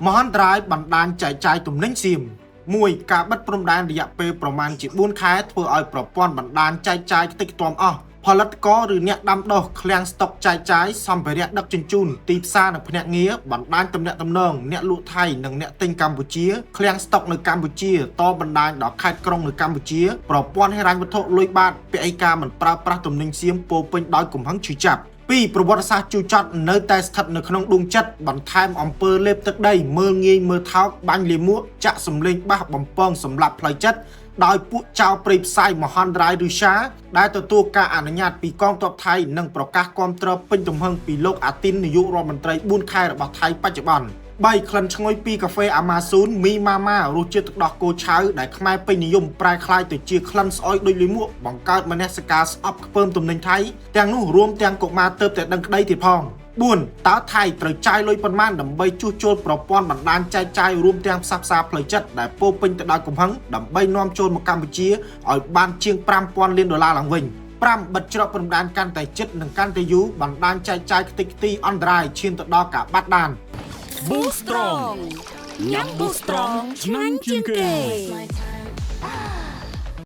មហន្តរាយបណ្ដាញចែកចាយទំនិញសៀមមួយការបិទព្រំដែនរយៈពេលប្រមាណជា4ខែធ្វើឲ្យប្រព័ន្ធបណ្ដាញចែកចាយខ្ទេចខ្ទាំអស់ផលិតករឬអ្នកដាំដុះឃ្លាំងស្តុកចែកចាយសម្ភារៈដឹកជញ្ជូនទីផ្សារនៅភ្នាក់ងារបណ្ដាញទំនាក់ទំនងអ្នកលក់ថៃនិងអ្នកទិញកម្ពុជាឃ្លាំងស្តុកនៅកម្ពុជាតបណ្ដាញដល់ខេត្តក្រុងនៅកម្ពុជាប្រព័ន្ធហិរញ្ញវត្ថុលុយបាតពាក់ឯកាមិនប្រើប្រាស់ទំនិញសៀមពោពេញដោយកំហឹងឈឺចាប់ពីប្រវត្តិសាស្ត្រជូរចត់នៅតែស្ថិតនៅក្នុងដួងចិត្តបន្ថែមអំពើលេបទឹកដីមើលងាយមើលថោកបាញ់លាមកចាក់សម្លេងបាសបំពងសម្លាប់ផ្លូវចិត្តដោយពួកចៅព្រៃផ្សាយមហន្តរាយឬសាដែលទទួលការអនុញ្ញាតពីកងទ័ពថៃនិងប្រកាសគាំទ្រពេញទំហឹងពីលោកអាទីននាយករដ្ឋមន្ត្រី4ខែរបស់ថៃបច្ចុប្បន្ន3ក្លិនឈ្ងុយពីកាហ្វេអាម៉ាស៊ូនមីម៉ាម៉ារសជាតិទឹកដោះគោឆៅដែលខ្មែរពេញនិយមប្រែក្លាយទៅជាក្លិនស្អុយដូចលាមកបង្កើតមនសិការស្អប់ខ្ពើមទំនិញថៃទាំងនោះរួមទាំងកុមារទើបតែដឹងក្តីទៀតផង4តើថៃត្រូវចាយលុយប៉ុន្មានដើម្បីជួសជុលប្រព័ន្ធបណ្ដាញចែកចាយរួមទាំងផ្សះផ្សាផ្លូវចិត្តដែលពោពេញទៅដោយកំហឹងដើម្បីនាំចូលមកកម្ពុជាឲ្យបានជាង$5,000 លានឡើងវិញ5បិទច្រកព្រំដែនកាន់តែជិតនិងកាន់តែយូរបណ្ដាញចែកចាយខ្ទេចខ្ទីអន្តរាយឈានទៅដល់ការបាត់ដាន Boost Strong ញ៉ាំ Boost Strong ឆ្ងាញ់ជាងគេ